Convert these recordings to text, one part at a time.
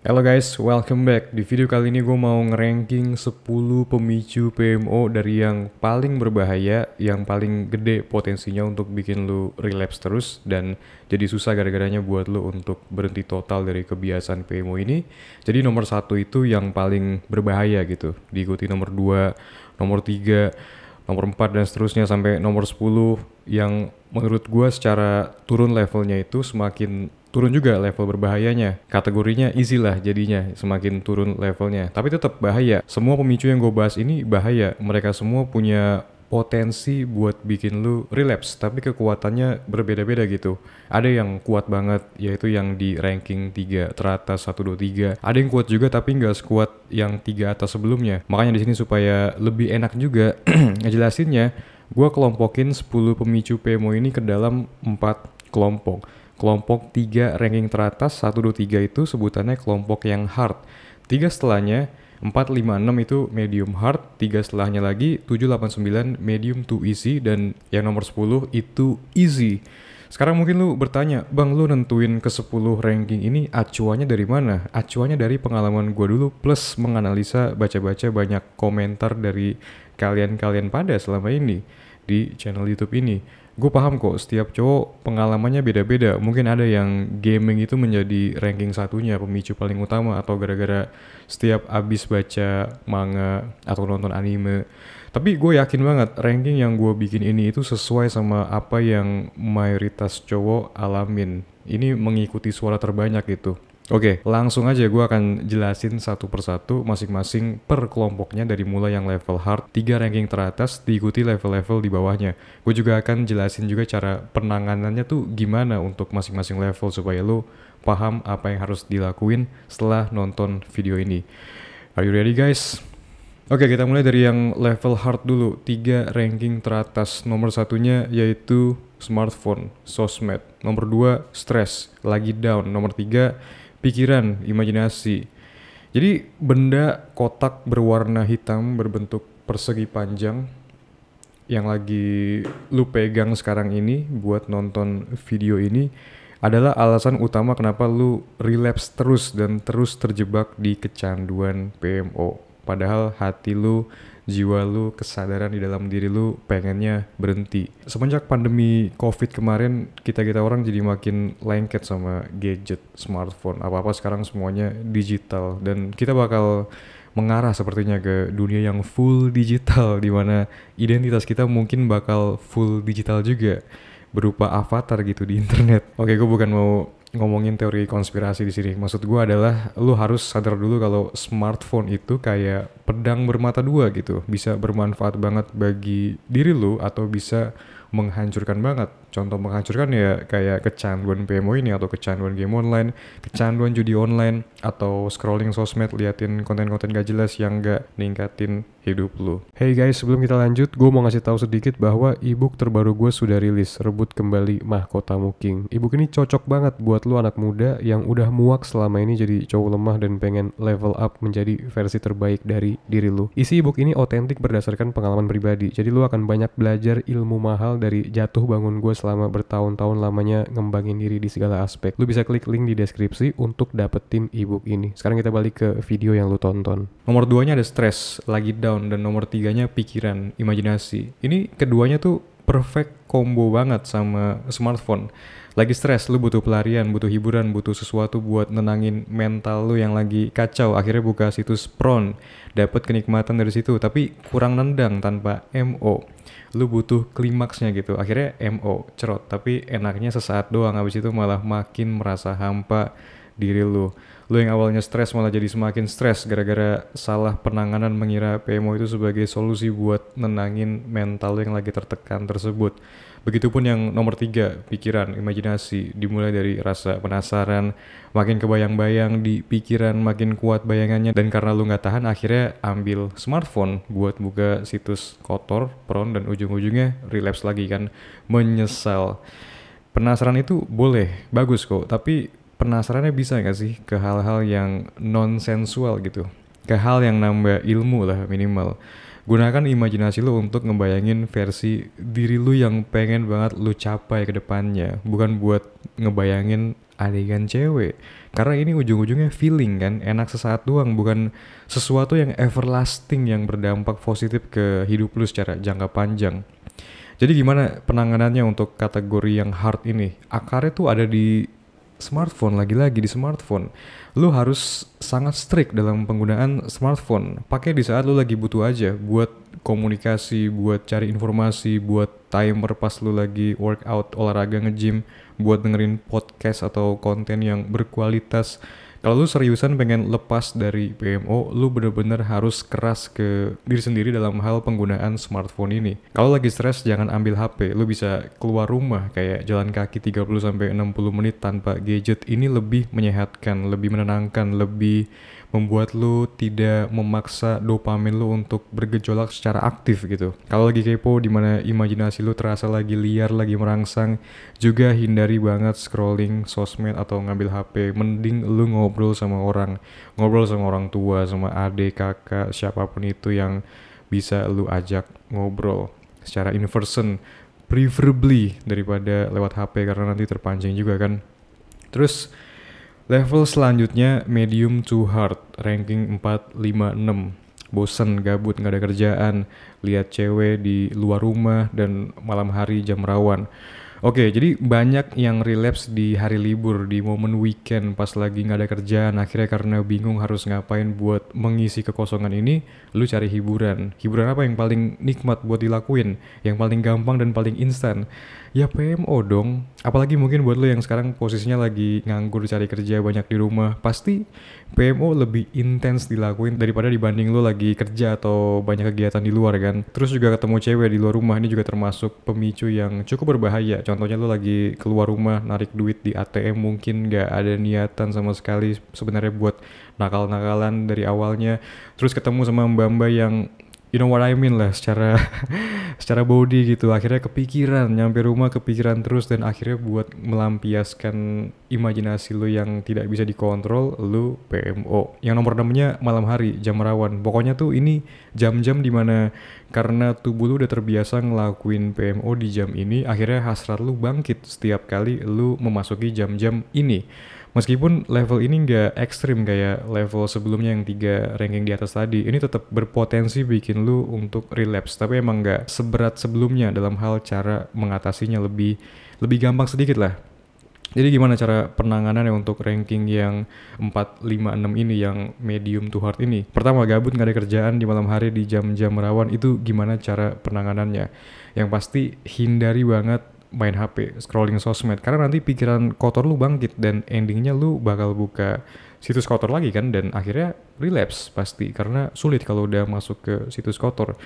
Halo guys, welcome back. Di video kali ini gue mau ngeranking 10 pemicu PMO dari yang paling berbahaya, yang paling gede potensinya untuk bikin lu relapse terus dan jadi susah gara-garanya buat lu untuk berhenti total dari kebiasaan PMO ini. Jadi nomor 1 itu yang paling berbahaya gitu. Diikuti nomor 2, nomor 3, nomor 4 dan seterusnya sampai nomor 10 yang menurut gue secara turun levelnya itu semakin turun juga level berbahayanya. Kategorinya easy lah jadinya semakin turun levelnya. Tapi tetap bahaya. Semua pemicu yang gue bahas ini bahaya. Mereka semua punya potensi buat bikin lu relapse. Tapi kekuatannya berbeda-beda gitu. Ada yang kuat banget yaitu yang di ranking 3 teratas 1, 2, 3. Ada yang kuat juga tapi nggak sekuat yang 3 atas sebelumnya. Makanya di sini supaya lebih enak juga ngejelasinnya, gue kelompokin 10 pemicu PMO ini ke dalam 4 kelompok. Kelompok 3 ranking teratas 1, 2, 3 itu sebutannya kelompok yang hard. 3 setelahnya 4, 5, 6 itu medium hard. 3 setelahnya lagi 7, 8, 9 medium to easy. Dan yang nomor 10 itu easy. Sekarang mungkin lu bertanya, Bang, lu nentuin ke 10 ranking ini acuannya dari mana? Acuannya dari pengalaman gue dulu plus menganalisa baca-baca banyak komentar dari kalian-kalian pada selama ini di channel YouTube ini. Gue paham kok setiap cowok pengalamannya beda-beda. Mungkin ada yang gaming itu menjadi ranking satunya, pemicu paling utama, atau gara-gara setiap abis baca manga atau nonton anime. Tapi gue yakin banget ranking yang gue bikin ini itu sesuai sama apa yang mayoritas cowok alamin. Ini mengikuti suara terbanyak gitu. Oke, langsung aja gue akan jelasin satu persatu masing-masing per kelompoknya dari mulai yang level hard, 3 ranking teratas, diikuti level-level di bawahnya. Gue juga akan jelasin juga cara penanganannya tuh gimana untuk masing-masing level supaya lo paham apa yang harus dilakuin setelah nonton video ini. Are you ready guys? Oke, kita mulai dari yang level hard dulu. 3 ranking teratas. Nomor satunya yaitu smartphone, sosmed. Nomor 2, stres, lagi down. Nomor 3, pikiran, imajinasi. Jadi benda kotak berwarna hitam berbentuk persegi panjang yang lagi lu pegang sekarang ini buat nonton video ini adalah alasan utama kenapa lu relapse terus dan terus terjebak di kecanduan PMO. Padahal hati lu, jiwa lu, kesadaran di dalam diri lu pengennya berhenti. Semenjak pandemi COVID kemarin, kita orang jadi makin lengket sama gadget, smartphone, apa-apa sekarang semuanya digital. Dan kita bakal mengarah sepertinya ke dunia yang full digital, di mana identitas kita mungkin bakal full digital juga, berupa avatar gitu di internet. Oke, gue bukan mau ngomongin teori konspirasi di sini. Maksud gue adalah lu harus sadar dulu kalau smartphone itu kayak pedang bermata dua gitu. Bisa bermanfaat banget bagi diri lu atau bisa menghancurkan banget. Contoh menghancurkan ya kayak kecanduan PMO ini atau kecanduan game online, kecanduan judi online, atau scrolling sosmed liatin konten-konten gak jelas yang gak ningkatin hidup lu. Hey guys, sebelum kita lanjut, gue mau ngasih tahu sedikit bahwa ebook terbaru gue sudah rilis, Rebut Kembali Mahkotamu King. Ebook ini cocok banget buat lu anak muda yang udah muak selama ini jadi cowok lemah dan pengen level up menjadi versi terbaik dari diri lu. Isi ebook ini otentik berdasarkan pengalaman pribadi, jadi lu akan banyak belajar ilmu mahal dari jatuh bangun gue selama bertahun-tahun lamanya ngembangin diri di segala aspek. Lu bisa klik link di deskripsi untuk dapetin ebook ini. Sekarang kita balik ke video yang lu tonton. Nomor 2-nya ada stres, lagi down, dan nomor 3-nya pikiran, imajinasi. Ini keduanya tuh perfect combo banget sama smartphone. Lagi stres, lu butuh pelarian, butuh hiburan, butuh sesuatu buat nenangin mental lu yang lagi kacau. Akhirnya buka situs Pron, dapat kenikmatan dari situ, tapi kurang nendang tanpa MO. Lu butuh klimaksnya gitu, akhirnya MO, cerot, tapi enaknya sesaat doang, habis itu malah makin merasa hampa diri lu. Lu yang awalnya stres malah jadi semakin stres gara-gara salah penanganan mengira PMO itu sebagai solusi buat nenangin mental lu yang lagi tertekan tersebut. Begitupun yang nomor 3, pikiran, imajinasi. Dimulai dari rasa penasaran, makin kebayang-bayang di pikiran, makin kuat bayangannya. Dan karena lu gak tahan, akhirnya ambil smartphone buat buka situs kotor, Pron, dan ujung-ujungnya relapse lagi kan. Menyesal. Penasaran itu boleh, bagus kok. Tapi penasarannya bisa gak sih ke hal-hal yang non-sensual gitu? Ke hal yang nambah ilmu lah minimal. Gunakan imajinasi lu untuk ngebayangin versi diri lu yang pengen banget lu capai ke depannya. Bukan buat ngebayangin adegan cewek. Karena ini ujung-ujungnya feeling kan, enak sesaat doang, bukan sesuatu yang everlasting yang berdampak positif ke hidup lu secara jangka panjang. Jadi gimana penanganannya untuk kategori yang hard ini? Akarnya tuh ada di smartphone, lagi-lagi di smartphone. Lu harus sangat strict dalam penggunaan smartphone. Pakai di saat lu lagi butuh aja, buat komunikasi, buat cari informasi, buat timer pas lu lagi workout, olahraga, nge-gym, buat dengerin podcast atau konten yang berkualitas. Kalau lu seriusan pengen lepas dari PMO, lu bener-bener harus keras ke diri sendiri dalam hal penggunaan smartphone ini. Kalau lagi stres jangan ambil HP, lu bisa keluar rumah kayak jalan kaki 30-60 menit tanpa gadget. Ini lebih menyehatkan, lebih menenangkan, lebih membuat lu tidak memaksa dopamin lu untuk bergejolak secara aktif gitu. Kalau lagi kepo dimana imajinasi lu terasa lagi liar, lagi merangsang, juga hindari banget scrolling sosmed atau ngambil HP. Mending lu ngobrol sama orang tua, sama adik, kakak, siapapun itu yang bisa lu ajak ngobrol secara in person, preferably daripada lewat HP karena nanti terpancing juga kan. Terus level selanjutnya medium to hard, ranking 4, 5, 6. Bosen, gabut, gak ada kerjaan, lihat cewek di luar rumah, dan malam hari jam rawan. Oke, jadi banyak yang relapse di hari libur, di momen weekend pas lagi gak ada kerjaan. Akhirnya karena bingung harus ngapain buat mengisi kekosongan ini, lu cari hiburan. Hiburan apa yang paling nikmat buat dilakuin? Yang paling gampang dan paling instan? Ya PMO dong. Apalagi mungkin buat lu yang sekarang posisinya lagi nganggur cari kerja banyak di rumah. Pasti PMO lebih intens dilakuin daripada dibanding lu lagi kerja atau banyak kegiatan di luar kan. Terus juga ketemu cewek di luar rumah, ini juga termasuk pemicu yang cukup berbahaya. Contohnya lu lagi keluar rumah narik duit di ATM, mungkin gak ada niatan sama sekali sebenarnya buat nakal-nakalan dari awalnya. Terus ketemu sama mbak-mbak yang you know what I mean lah, secara body gitu. Akhirnya kepikiran, nyampe rumah kepikiran terus, dan akhirnya buat melampiaskan imajinasi lu yang tidak bisa dikontrol, lu PMO. Yang nomor 6-nya malam hari, jam rawan. Pokoknya tuh ini jam-jam dimana karena tubuh lu udah terbiasa ngelakuin PMO di jam ini, akhirnya hasrat lu bangkit setiap kali lu memasuki jam-jam ini. Meskipun level ini nggak ekstrim kayak level sebelumnya yang 3 ranking di atas tadi, ini tetap berpotensi bikin lu untuk relapse, tapi emang nggak seberat sebelumnya dalam hal cara mengatasinya, lebih gampang sedikit lah. Jadi gimana cara penanganannya untuk ranking yang 4, 5, 6 ini, yang medium to hard ini? Pertama, gabut nggak ada kerjaan di malam hari di jam-jam rawan, itu gimana cara penanganannya? Yang pasti hindari banget main HP, scrolling sosmed, karena nanti pikiran kotor lu bangkit dan endingnya lu bakal buka situs kotor lagi kan, dan akhirnya relapse pasti karena sulit kalau udah masuk ke situs kotor.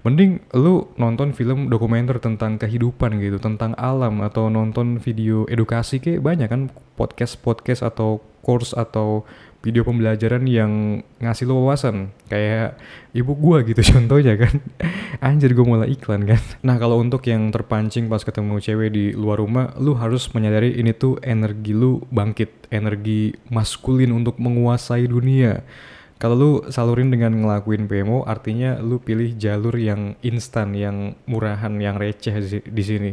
Mending lu nonton film dokumenter tentang kehidupan gitu, tentang alam, atau nonton video edukasi, kayak banyak kan podcast atau course atau video pembelajaran yang ngasih lo wawasan, kayak ibu gua gitu contohnya kan. Anjir, gua mulai iklan kan. Nah, kalau untuk yang terpancing pas ketemu cewek di luar rumah, lu harus menyadari ini tuh energi lu bangkit, energi maskulin untuk menguasai dunia. Kalau lu salurin dengan ngelakuin PMO, artinya lu pilih jalur yang instan, yang murahan, yang receh di sini.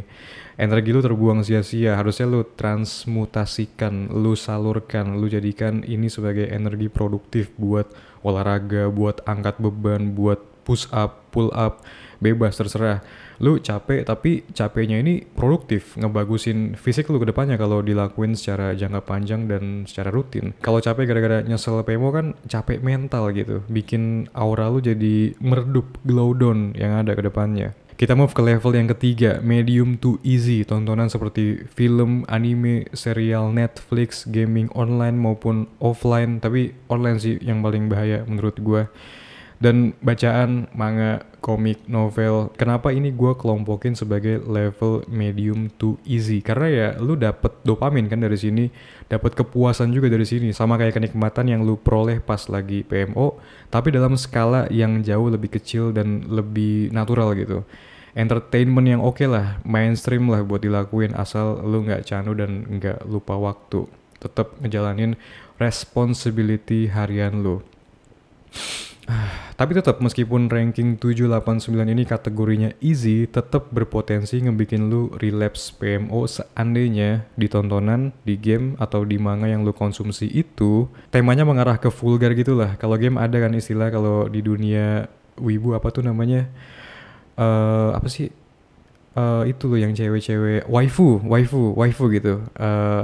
Energi lu terbuang sia-sia, harusnya lu transmutasikan, lu salurkan, lu jadikan ini sebagai energi produktif buat olahraga, buat angkat beban, buat push up, pull up, bebas terserah. Lu capek, tapi capeknya ini produktif, ngebagusin fisik lu ke depannya kalau dilakuin secara jangka panjang dan secara rutin. Kalau capek gara-gara nyesel PMO kan capek mental gitu, bikin aura lu jadi meredup, glow down yang ada ke depannya. Kita move ke level yang ketiga, medium to easy. Tontonan seperti film, anime, serial Netflix, gaming online maupun offline. Tapi online sih yang paling bahaya menurut gue. Dan bacaan, manga, komik, novel. Kenapa ini gue kelompokin sebagai level medium to easy? Karena ya lu dapet dopamin kan dari sini, dapet kepuasan juga dari sini. Sama kayak kenikmatan yang lu peroleh pas lagi PMO, tapi dalam skala yang jauh lebih kecil dan lebih natural gitu. Entertainment yang oke lah, mainstream lah buat dilakuin, asal lu nggak candu dan nggak lupa waktu. Tetap ngejalanin responsibility harian lu. Tapi tetap meskipun ranking 789 ini kategorinya easy, tetap berpotensi ngebikin lu relapse PMO seandainya di tontonan, di game, atau di manga yang lu konsumsi itu temanya mengarah ke vulgar gitulah. Kalau game ada kan istilah kalau di dunia wibu apa tuh namanya? Apa sih? Itu loh yang cewek-cewek waifu gitu.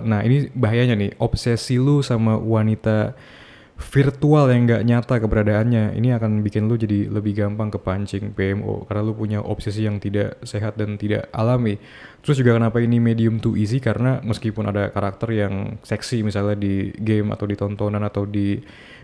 Nah ini bahayanya nih, obsesi lu sama wanita virtual yang nggak nyata keberadaannya ini akan bikin lu jadi lebih gampang kepancing PMO karena lu punya obsesi yang tidak sehat dan tidak alami. Terus juga kenapa ini medium to easy, karena meskipun ada karakter yang seksi misalnya di game atau di tontonan atau di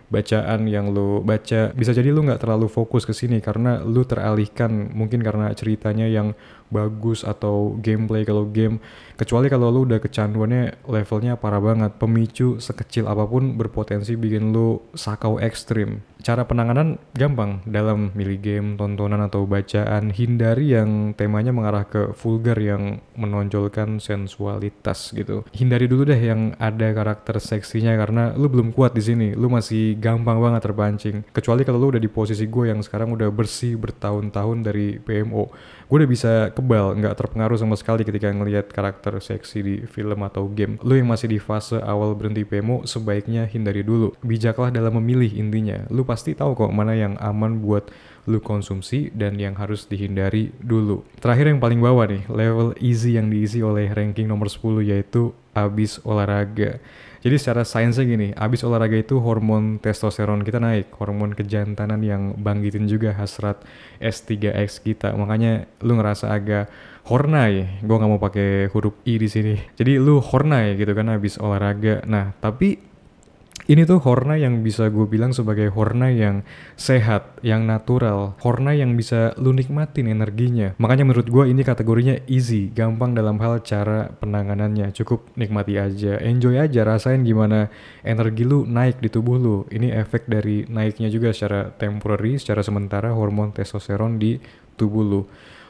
bacaan yang lu baca, bisa jadi lu nggak terlalu fokus ke sini karena lu teralihkan mungkin karena ceritanya yang bagus atau gameplay kalau game. Kecuali kalau lu udah kecanduannya levelnya parah banget, pemicu sekecil apapun berpotensi bikin lu sakau ekstrim. Cara penanganan gampang, dalam milih game, tontonan atau bacaan, hindari yang temanya mengarah ke vulgar yang menonjolkan sensualitas gitu. Hindari dulu deh yang ada karakter seksinya karena lu belum kuat di sini, lu masih gampang banget terpancing. Kecuali kalau lu udah di posisi gue yang sekarang udah bersih bertahun-tahun dari PMO. Gue udah bisa kebal, nggak terpengaruh sama sekali ketika ngelihat karakter seksi di film atau game. Lu yang masih di fase awal berhenti PMO, sebaiknya hindari dulu. Bijaklah dalam memilih intinya. Lu pasti tahu kok mana yang aman buat lu konsumsi dan yang harus dihindari dulu. Terakhir yang paling bawah nih, level easy yang diisi oleh ranking nomor 10 yaitu abis olahraga. Jadi secara sainsnya gini, abis olahraga itu hormon testosteron kita naik, hormon kejantanan yang bangkitin juga hasrat S3X kita. Makanya lu ngerasa agak horny. Gue nggak mau pakai huruf I di sini. Jadi lu horny gitu kan abis olahraga. Nah, tapi ini tuh horny yang bisa gue bilang sebagai horny yang sehat, yang natural, horny yang bisa lu nikmatin energinya. Makanya menurut gue ini kategorinya easy, gampang dalam hal cara penanganannya. Cukup nikmati aja, enjoy aja, rasain gimana energi lu naik di tubuh lu. Ini efek dari naiknya juga secara temporary, secara sementara hormon testosteron di tubuh lu.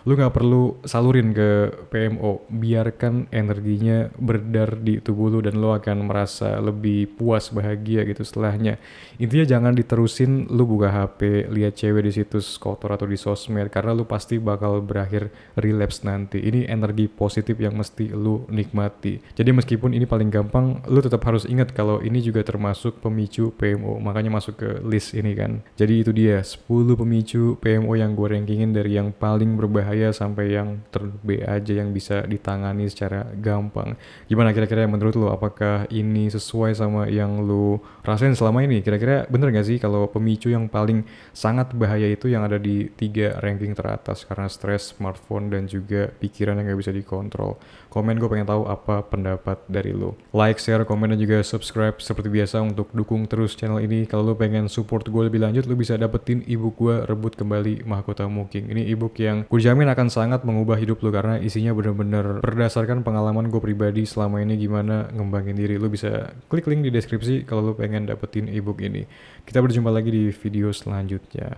Lu nggak perlu salurin ke PMO, biarkan energinya beredar di tubuh lu dan lu akan merasa lebih puas, bahagia gitu setelahnya. Intinya jangan diterusin lu buka HP, lihat cewek di situs kotor atau di sosmed karena lu pasti bakal berakhir relapse nanti. Ini energi positif yang mesti lu nikmati. Jadi meskipun ini paling gampang, lu tetap harus ingat kalau ini juga termasuk pemicu PMO, makanya masuk ke list ini kan. Jadi itu dia 10 pemicu PMO yang gue rankingin dari yang paling berbahaya sampai yang terbe aja yang bisa ditangani secara gampang. Gimana kira-kira menurut lo, apakah ini sesuai sama yang lo rasain selama ini? Kira-kira bener gak sih kalau pemicu yang paling sangat bahaya itu yang ada di 3 ranking teratas karena stres, smartphone, dan juga pikiran yang gak bisa dikontrol? Komen, gue pengen tahu apa pendapat dari lo. Like, share, komen, dan juga subscribe seperti biasa untuk dukung terus channel ini. Kalau lo pengen support gue lebih lanjut, lo bisa dapetin ebook gue Rebut Kembali Mahkota Muking. Ini ebook yang gue jamin akan sangat mengubah hidup lo karena isinya bener-bener berdasarkan pengalaman gue pribadi selama ini gimana ngembangin diri. Lo bisa klik link di deskripsi kalau lo pengen dapetin ebook ini. Kita berjumpa lagi di video selanjutnya.